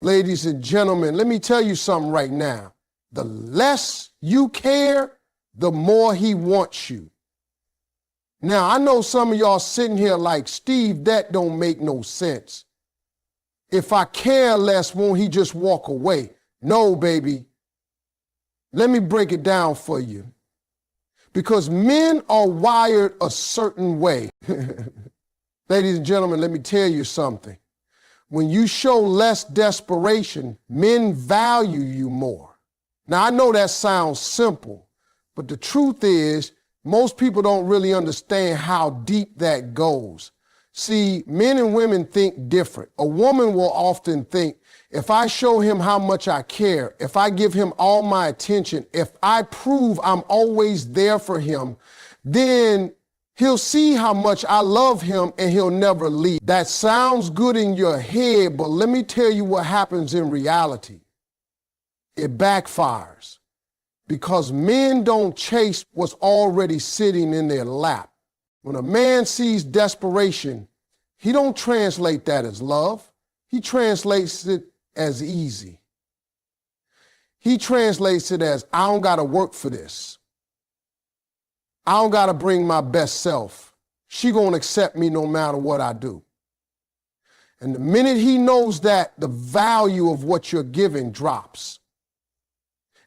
Ladies and gentlemen, let me tell you something right now. The less you care, the more he wants you. Now, I know some of y'all sitting here like, Steve, that don't make no sense. If I care less, won't he just walk away? No, baby. Let me break it down for you. Because men are wired a certain way. Ladies and gentlemen, let me tell you something. When you show less desperation, men value you more. Now, I know that sounds simple, but the truth is, most people don't really understand how deep that goes. See, men and women think different. A woman will often think, if I show him how much I care, if I give him all my attention, if I prove I'm always there for him, then he'll see how much I love him and he'll never leave. That sounds good in your head, but let me tell you what happens in reality. It backfires because men don't chase what's already sitting in their lap. When a man sees desperation, he don't translate that as love. He translates it as easy. He translates it as, I don't got to work for this. I don't got to bring my best self. She going to accept me no matter what I do. And the minute he knows that, the value of what you're giving drops.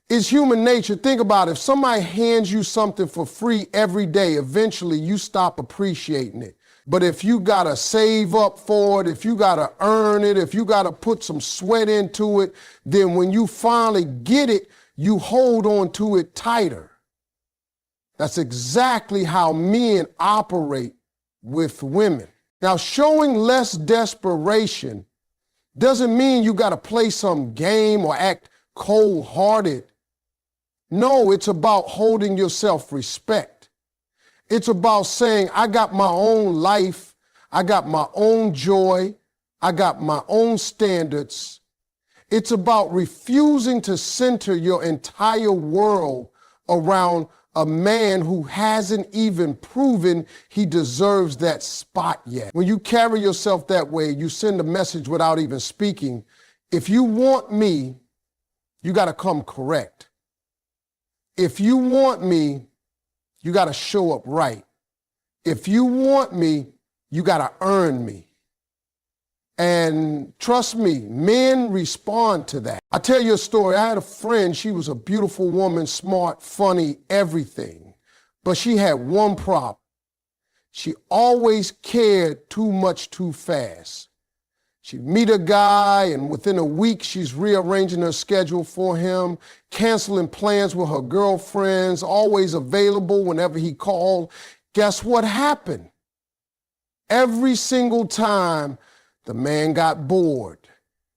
It's human nature. Think about it. If somebody hands you something for free every day, eventually you stop appreciating it. But if you got to save up for it, if you got to earn it, if you got to put some sweat into it, then when you finally get it, you hold on to it tighter. That's exactly how men operate with women. Now, showing less desperation doesn't mean you got to play some game or act cold-hearted. No, it's about holding your self-respect. It's about saying, I got my own life, I got my own joy, I got my own standards. It's about refusing to center your entire world around a man who hasn't even proven he deserves that spot yet. When you carry yourself that way, you send a message without even speaking. If you want me, you got to come correct. If you want me, you got to show up right. If you want me, you got to earn me. And trust me, men respond to that. I'll tell you a story. I had a friend. She was a beautiful woman, smart, funny, everything. But she had one problem. She always cared too much too fast. She'd meet a guy, and within a week, she's rearranging her schedule for him, canceling plans with her girlfriends, always available whenever he called. Guess what happened? Every single time, the man got bored.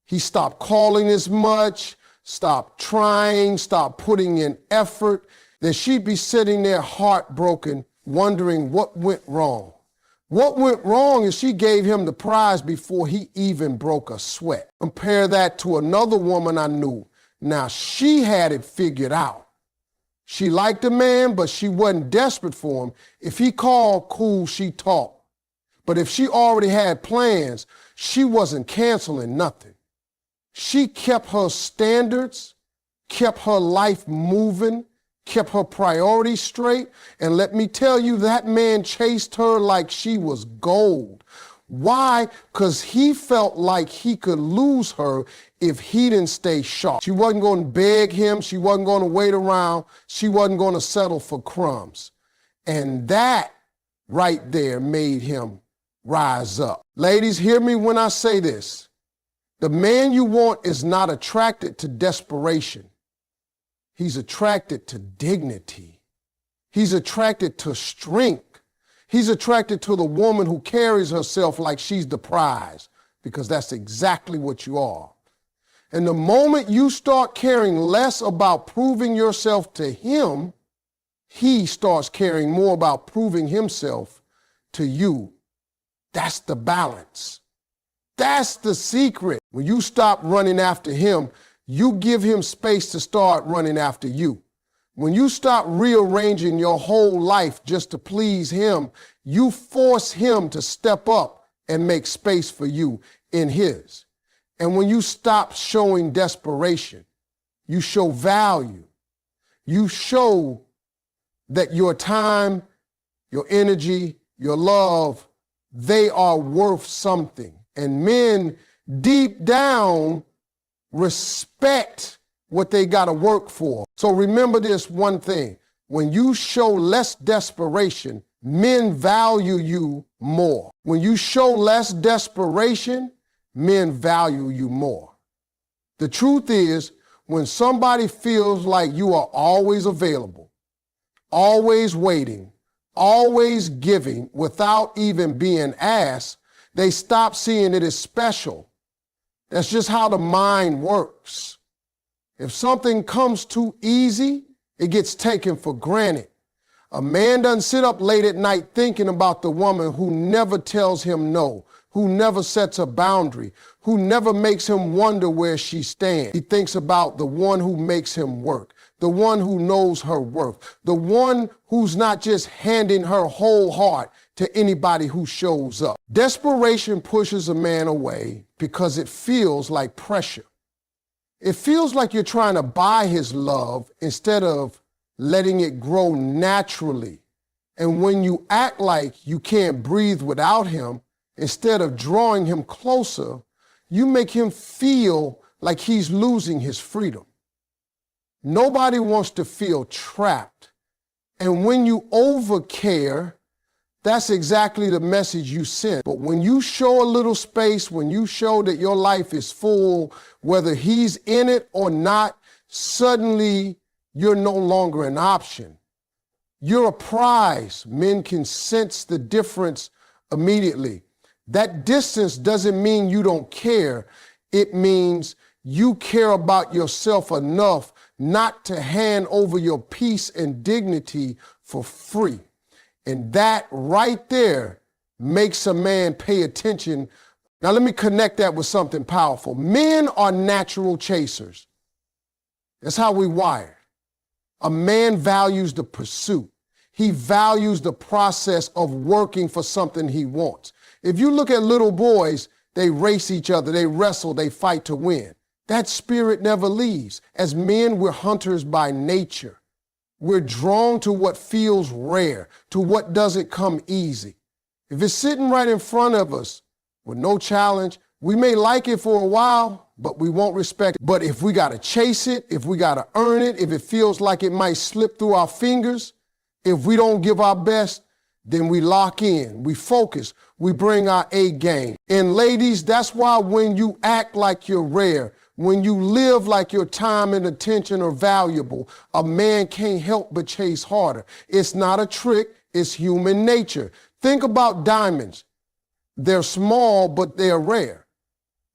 He stopped calling as much, stopped trying, stopped putting in effort. Then she'd be sitting there heartbroken, wondering what went wrong. What went wrong is she gave him the prize before he even broke a sweat. Compare that to another woman I knew. Now, she had it figured out. She liked the man, but she wasn't desperate for him. If he called, cool, she talked. But if she already had plans, she wasn't canceling nothing. She kept her standards, kept her life moving, kept her priorities straight, and let me tell you, that man chased her like she was gold. Why? Because he felt like he could lose her if he didn't stay sharp. She wasn't going to beg him. She wasn't going to wait around. She wasn't going to settle for crumbs. And that right there made him rise up. Ladies, hear me when I say this. The man you want is not attracted to desperation. He's attracted to dignity. He's attracted to strength. He's attracted to the woman who carries herself like she's the prize, because that's exactly what you are. And the moment you start caring less about proving yourself to him, he starts caring more about proving himself to you. That's the balance. That's the secret. When you stop running after him, you give him space to start running after you. When you stop rearranging your whole life just to please him, you force him to step up and make space for you in his. And when you stop showing desperation, you show value. You show that your time, your energy, your love, they are worth something. And men deep down respect what they got to work for. So remember this one thing. When you show less desperation, men value you more. When you show less desperation, men value you more. The truth is, when somebody feels like you are always available, always waiting, always giving without even being asked, they stop seeing it as special. That's just how the mind works. If something comes too easy, it gets taken for granted. A man doesn't sit up late at night thinking about the woman who never tells him no, who never sets a boundary, who never makes him wonder where she stands. He thinks about the one who makes him work, the one who knows her worth, the one who's not just handing her whole heart to anybody who shows up. Desperation pushes a man away because it feels like pressure. It feels like you're trying to buy his love instead of letting it grow naturally. And when you act like you can't breathe without him, instead of drawing him closer, you make him feel like he's losing his freedom. Nobody wants to feel trapped. And when you overcare, that's exactly the message you send. But when you show a little space, when you show that your life is full, whether he's in it or not, suddenly you're no longer an option. You're a prize. Men can sense the difference immediately. That distance doesn't mean you don't care. It means you care about yourself enough not to hand over your peace and dignity for free. And that right there makes a man pay attention. Now let me connect that with something powerful. Men are natural chasers. That's how we wired. A man values the pursuit. He values the process of working for something he wants. If you look at little boys, they race each other, they wrestle, they fight to win. That spirit never leaves. As men, we're hunters by nature. We're drawn to what feels rare, to what doesn't come easy. If it's sitting right in front of us with no challenge, we may like it for a while, but we won't respect it. But if we got to chase it, if we got to earn it, if it feels like it might slip through our fingers, if we don't give our best, then we lock in, we focus, we bring our A game. And ladies, that's why when you act like you're rare, when you live like your time and attention are valuable, a man can't help but chase harder. It's not a trick, it's human nature. Think about diamonds. They're small, but they're rare.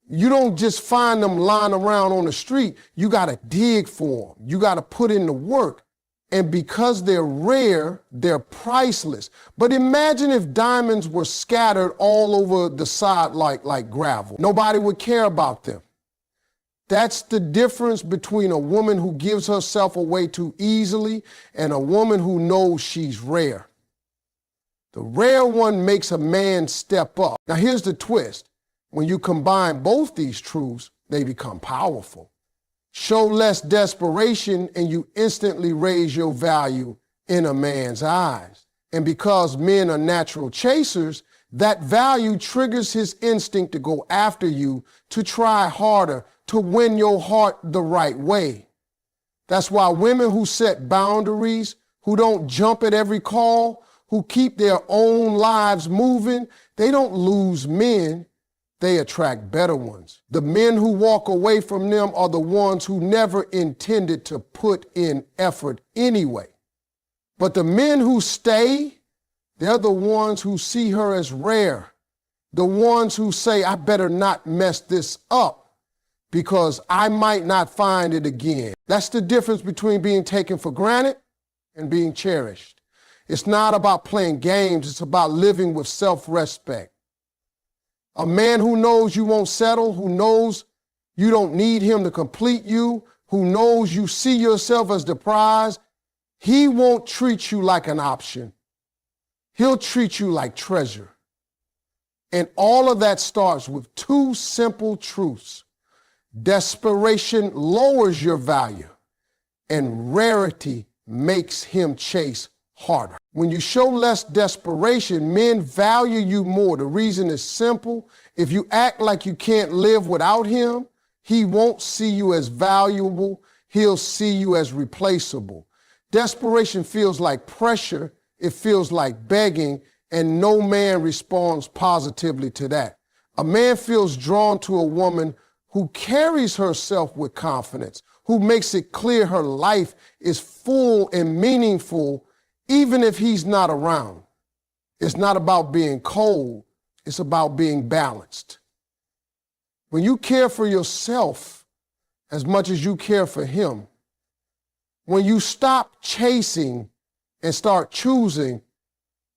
You don't just find them lying around on the street. You got to dig for them. You got to put in the work. And because they're rare, they're priceless. But imagine if diamonds were scattered all over the side like gravel. Nobody would care about them. That's the difference between a woman who gives herself away too easily and a woman who knows she's rare. The rare one makes a man step up. Now here's the twist. When you combine both these truths, they become powerful. Show less desperation and you instantly raise your value in a man's eyes. And because men are natural chasers, that value triggers his instinct to go after you, to try harder, to win your heart the right way. That's why women who set boundaries, who don't jump at every call, who keep their own lives moving, they don't lose men. They attract better ones. The men who walk away from them are the ones who never intended to put in effort anyway. But the men who stay, they're the ones who see her as rare. The ones who say, I better not mess this up because I might not find it again. That's the difference between being taken for granted and being cherished. It's not about playing games. It's about living with self-respect. A man who knows you won't settle, who knows you don't need him to complete you, who knows you see yourself as the prize, he won't treat you like an option. He'll treat you like treasure. And all of that starts with two simple truths. Desperation lowers your value, and rarity makes him chase harder. When you show less desperation, men value you more. The reason is simple. If you act like you can't live without him, he won't see you as valuable. He'll see you as replaceable. Desperation feels like pressure. It feels like begging, and no man responds positively to that. A man feels drawn to a woman who carries herself with confidence, who makes it clear her life is full and meaningful, even if he's not around. It's not about being cold. It's about being balanced. When you care for yourself as much as you care for him, when you stop chasing and start choosing,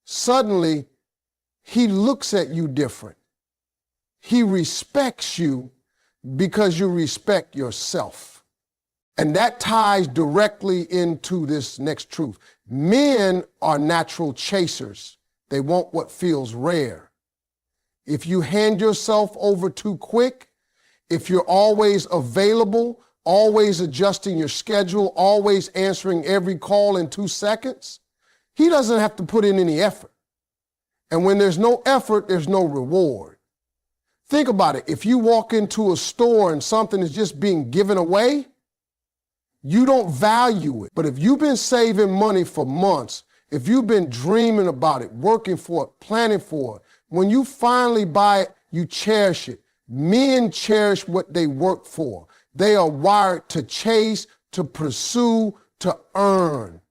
suddenly he looks at you different. He respects you because you respect yourself. And that ties directly into this next truth. Men are natural chasers. They want what feels rare. If you hand yourself over too quick, if you're always available, always adjusting your schedule, always answering every call in 2 seconds, he doesn't have to put in any effort. And when there's no effort, there's no reward. Think about it. If you walk into a store and something is just being given away, you don't value it. But if you've been saving money for months, if you've been dreaming about it, working for it, planning for it, when you finally buy it, you cherish it. Men cherish what they work for. They are wired to chase, to pursue, to earn.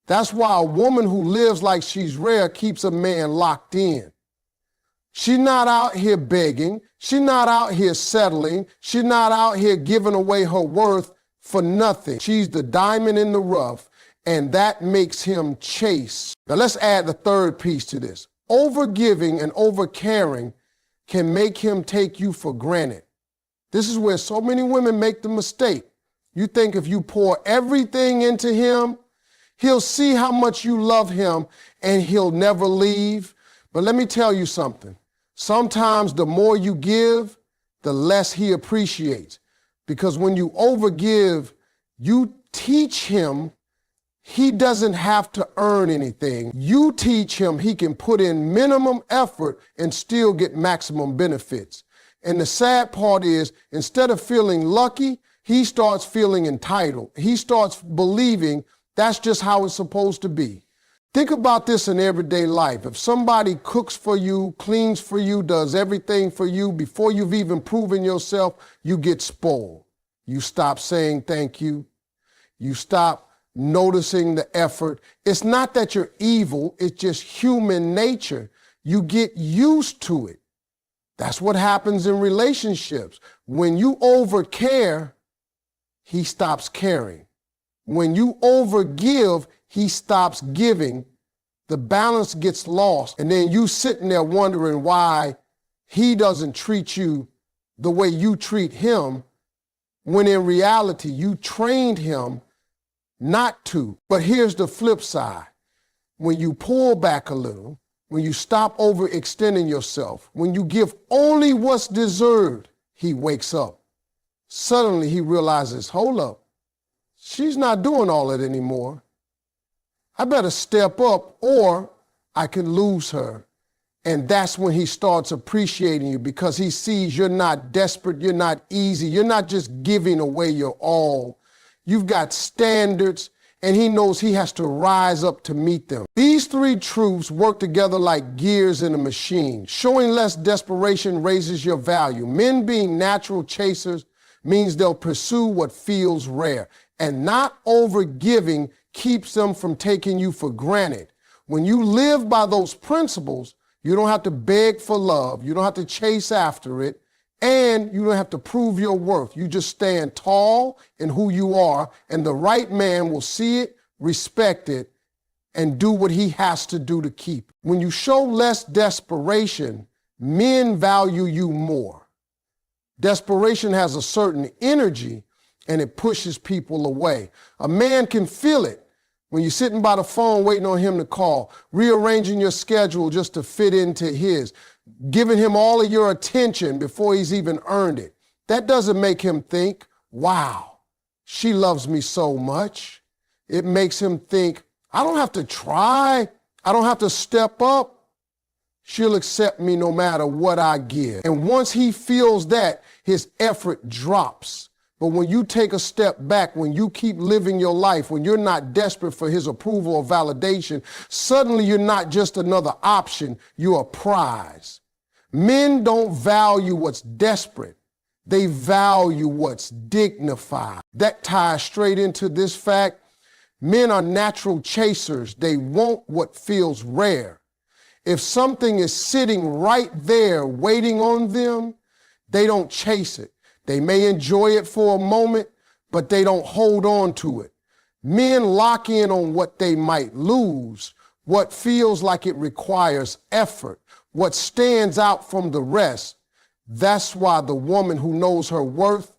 That's why a woman who lives like she's rare keeps a man locked in. She's not out here begging. She's not out here settling. She's not out here giving away her worth for nothing. She's the diamond in the rough, and that makes him chase. Now let's add the third piece to this. Overgiving and overcaring can make him take you for granted. This is where so many women make the mistake. You think if you pour everything into him, he'll see how much you love him and he'll never leave. But let me tell you something. Sometimes the more you give, the less he appreciates. Because when you overgive, you teach him he doesn't have to earn anything. You teach him he can put in minimum effort and still get maximum benefits. And the sad part is, instead of feeling lucky, he starts feeling entitled. He starts believing that's just how it's supposed to be. Think about this in everyday life. If somebody cooks for you, cleans for you, does everything for you, before you've even proven yourself, you get spoiled. You stop saying thank you. You stop noticing the effort. It's not that you're evil, it's just human nature. You get used to it. That's what happens in relationships. When you overcare, he stops caring. When you overgive, he stops giving. The balance gets lost. And then you sitting there wondering why he doesn't treat you the way you treat him, when in reality, you trained him not to. But here's the flip side. When you pull back a little, when you stop overextending yourself, when you give only what's deserved, he wakes up. Suddenly he realizes, hold up, she's not doing all that anymore. I better step up or I can lose her. And that's when he starts appreciating you, because he sees you're not desperate, you're not easy, you're not just giving away your all. You've got standards, and he knows he has to rise up to meet them. These three truths work together like gears in a machine. Showing less desperation raises your value. Men being natural chasers means they'll pursue what feels rare, and not overgiving keeps them from taking you for granted. When you live by those principles, you don't have to beg for love, you don't have to chase after it, and you don't have to prove your worth. You just stand tall in who you are, and the right man will see it, respect it, and do what he has to do to keep it. When you show less desperation, men value you more. Desperation has a certain energy, and it pushes people away. A man can feel it when you're sitting by the phone waiting on him to call, rearranging your schedule just to fit into his, giving him all of your attention before he's even earned it. That doesn't make him think, wow, she loves me so much. It makes him think, I don't have to try. I don't have to step up. She'll accept me no matter what I give. And once he feels that, his effort drops. But when you take a step back, when you keep living your life, when you're not desperate for his approval or validation, suddenly you're not just another option, you're a prize. Men don't value what's desperate. They value what's dignified. That ties straight into this fact. Men are natural chasers. They want what feels rare. If something is sitting right there waiting on them, they don't chase it. They may enjoy it for a moment, but they don't hold on to it. Men lock in on what they might lose, what feels like it requires effort, what stands out from the rest. That's why the woman who knows her worth,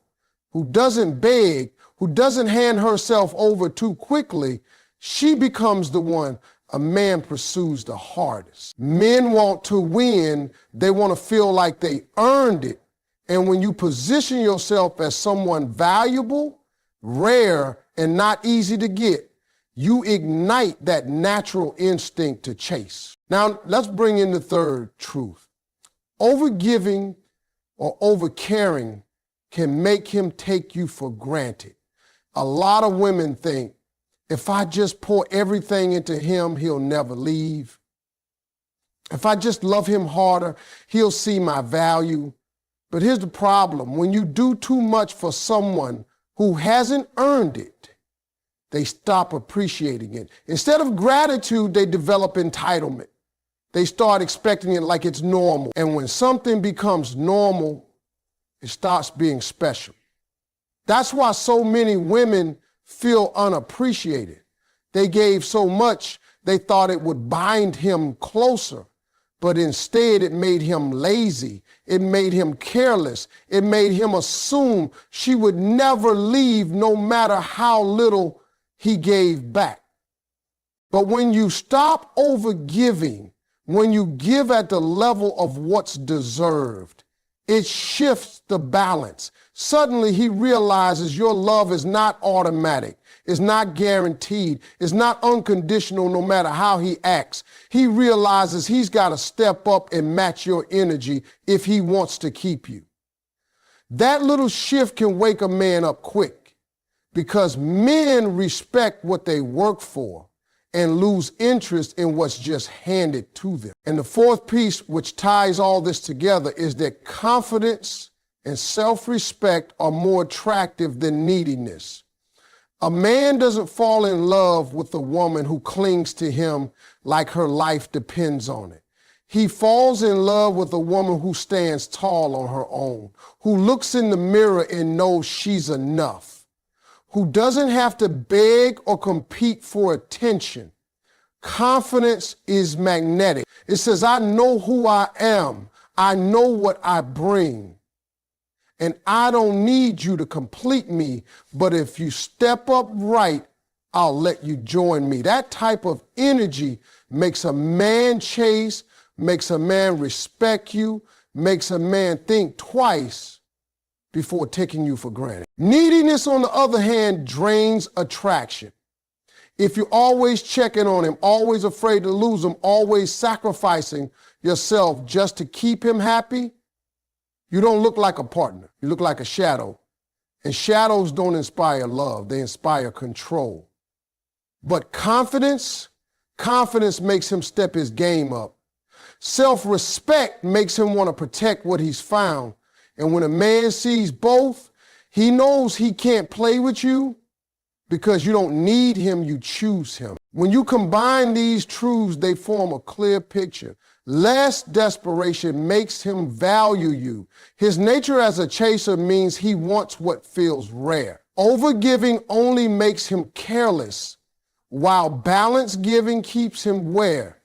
who doesn't beg, who doesn't hand herself over too quickly, she becomes the one a man pursues the hardest. Men want to win. They want to feel like they earned it. And when you position yourself as someone valuable, rare, and not easy to get, you ignite that natural instinct to chase. Now, let's bring in the third truth. Overgiving or overcaring can make him take you for granted. A lot of women think, if I just pour everything into him, he'll never leave. If I just love him harder, he'll see my value. But here's the problem. When you do too much for someone who hasn't earned it, they stop appreciating it. Instead of gratitude, they develop entitlement. They start expecting it like it's normal. And when something becomes normal, it starts being special. That's why so many women feel unappreciated. They gave so much, they thought it would bind him closer. But instead, it made him lazy. It made him careless. It made him assume she would never leave no matter how little he gave back. But when you stop overgiving, when you give at the level of what's deserved, it shifts the balance. Suddenly he realizes your love is not automatic. It's not guaranteed. It's not unconditional no matter how he acts. He realizes he's got to step up and match your energy if he wants to keep you. That little shift can wake a man up quick because men respect what they work for and lose interest in what's just handed to them. And the fourth piece, which ties all this together, is that confidence and self-respect are more attractive than neediness. A man doesn't fall in love with a woman who clings to him like her life depends on it. He falls in love with a woman who stands tall on her own, who looks in the mirror and knows she's enough, who doesn't have to beg or compete for attention. Confidence is magnetic. It says, I know who I am. I know what I bring. And I don't need you to complete me, but if you step up right, I'll let you join me. That type of energy makes a man chase, makes a man respect you, makes a man think twice before taking you for granted. Neediness, on the other hand, drains attraction. If you're always checking on him, always afraid to lose him, always sacrificing yourself just to keep him happy, you don't look like a partner. You look like a shadow. And shadows don't inspire love. They inspire control. But confidence makes him step his game up. Self-respect makes him want to protect what he's found. And when a man sees both, he knows he can't play with you because you don't need him, you choose him. When you combine these truths, they form a clear picture. Less desperation makes him value you. His nature as a chaser means he wants what feels rare. Overgiving only makes him careless, while balanced giving keeps him where.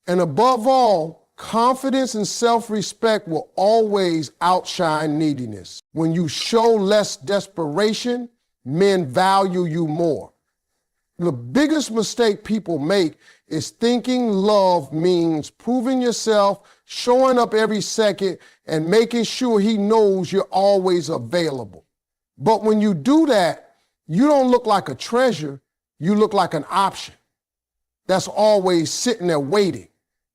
And above all, confidence and self-respect will always outshine neediness. When you show less desperation, men value you more. The biggest mistake people make is thinking love means proving yourself, showing up every second, and making sure he knows you're always available. But when you do that, you don't look like a treasure, you look like an option that's always sitting there waiting.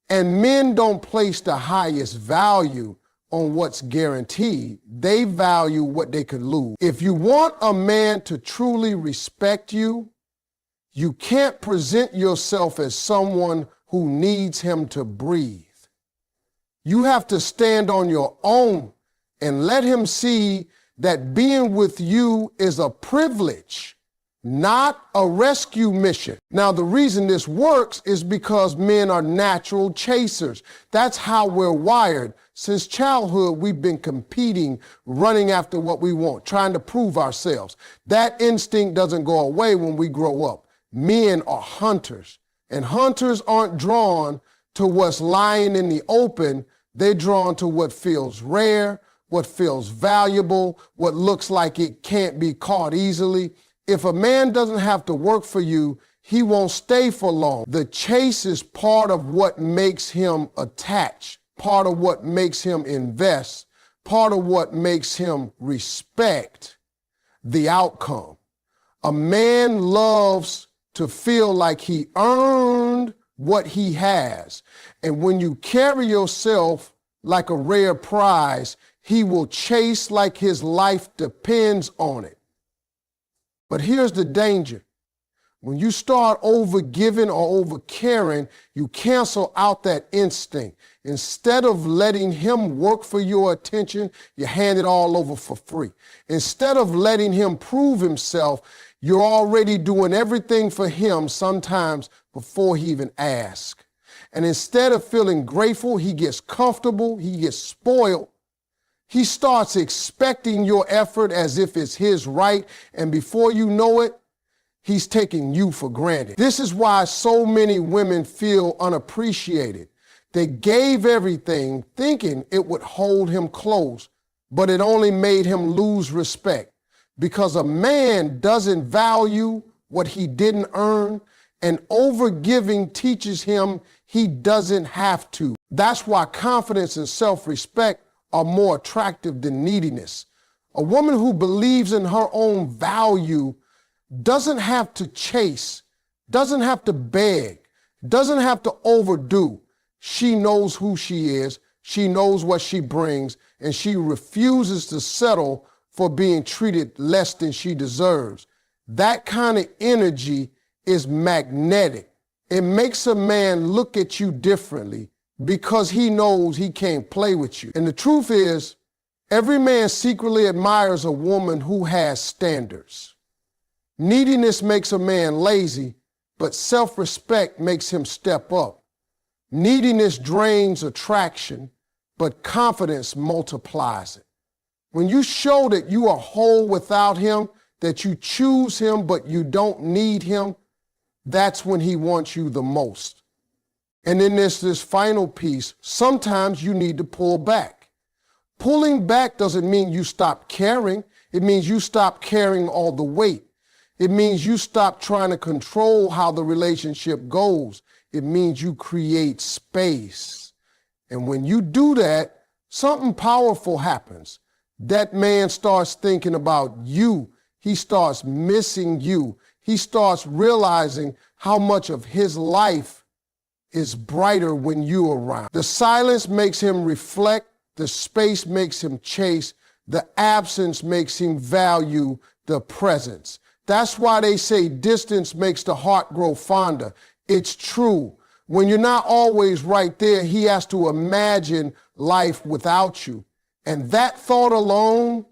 And men don't place the highest value on what's guaranteed. They value what they could lose. If you want a man to truly respect you, you can't present yourself as someone who needs him to breathe. You have to stand on your own and let him see that being with you is a privilege, not a rescue mission. Now, the reason this works is because men are natural chasers. That's how we're wired. Since childhood, we've been competing, running after what we want, trying to prove ourselves. That instinct doesn't go away when we grow up. Men are hunters, and hunters aren't drawn to what's lying in the open. They're drawn to what feels rare, what feels valuable, what looks like it can't be caught easily. If a man doesn't have to work for you, he won't stay for long. The chase is part of what makes him attach, part of what makes him invest, part of what makes him respect the outcome. A man loves to feel like he earned what he has. And when you carry yourself like a rare prize, he will chase like his life depends on it. But here's the danger. When you start overgiving or overcaring, you cancel out that instinct. Instead of letting him work for your attention, you hand it all over for free. Instead of letting him prove himself, you're already doing everything for him, sometimes before he even asks. And instead of feeling grateful, he gets comfortable, he gets spoiled. He starts expecting your effort as if it's his right, and before you know it, he's taking you for granted. This is why so many women feel unappreciated. They gave everything thinking it would hold him close, but it only made him lose respect. Because a man doesn't value what he didn't earn, and overgiving teaches him he doesn't have to. That's why confidence and self-respect are more attractive than neediness. A woman who believes in her own value doesn't have to chase, doesn't have to beg, doesn't have to overdo. She knows who she is, she knows what she brings, and she refuses to settle for being treated less than she deserves. That kind of energy is magnetic. It makes a man look at you differently because he knows he can't play with you. And the truth is, every man secretly admires a woman who has standards. Neediness makes a man lazy, but self-respect makes him step up. Neediness drains attraction, but confidence multiplies it. When you show that you are whole without him, that you choose him but you don't need him, that's when he wants you the most. And then there's this final piece. Sometimes you need to pull back. Pulling back doesn't mean you stop caring. It means you stop carrying all the weight. It means you stop trying to control how the relationship goes. It means you create space. And when you do that, something powerful happens. That man starts thinking about you. He starts missing you. He starts realizing how much of his life is brighter when you're around. The silence makes him reflect. The space makes him chase. The absence makes him value the presence. That's why they say distance makes the heart grow fonder. It's true. When you're not always right there, he has to imagine life without you. And that thought alone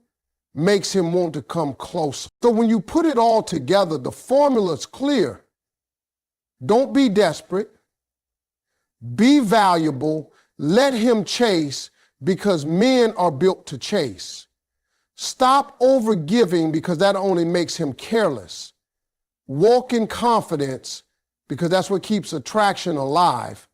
makes him want to come closer. So when you put it all together, the formula's clear. Don't be desperate. Be valuable. Let him chase, because men are built to chase. Stop overgiving, because that only makes him careless. Walk in confidence, because that's what keeps attraction alive.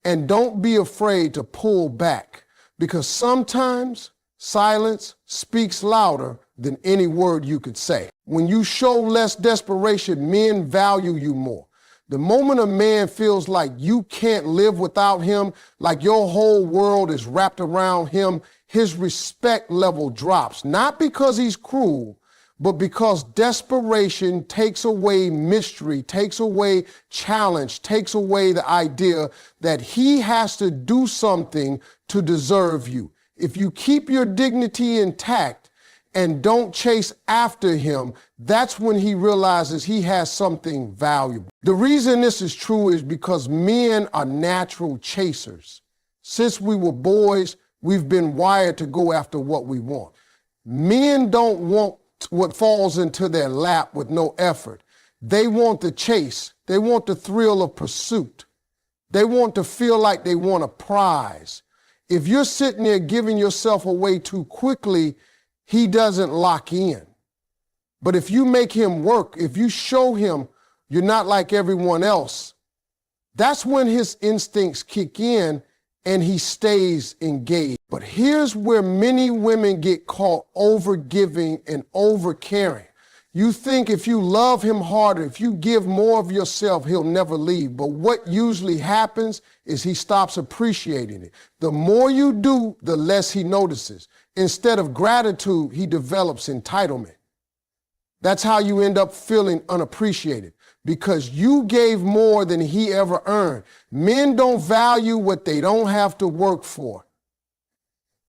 And don't be afraid to pull back, because sometimes Silence speaks louder than any word you could say. When you show less desperation, men value you more. The moment a man feels like you can't live without him, like your whole world is wrapped around him, his respect level drops. Not because he's cruel, but because desperation takes away mystery, takes away challenge, takes away the idea that he has to do something to deserve you. If you keep your dignity intact and don't chase after him, that's when he realizes he has something valuable. The reason this is true is because men are natural chasers. Since we were boys, we've been wired to go after what we want. Men don't want what falls into their lap with no effort. They want the chase. They want the thrill of pursuit. They want to feel like they want a prize. If you're sitting there giving yourself away too quickly, he doesn't lock in. But if you make him work, if you show him you're not like everyone else, that's when his instincts kick in and he stays engaged. But here's where many women get caught overgiving and overcaring. You think if you love him harder, if you give more of yourself, he'll never leave. But what usually happens is he stops appreciating it. The more you do, the less he notices. Instead of gratitude, he develops entitlement. That's how you end up feeling unappreciated, because you gave more than he ever earned. Men don't value what they don't have to work for.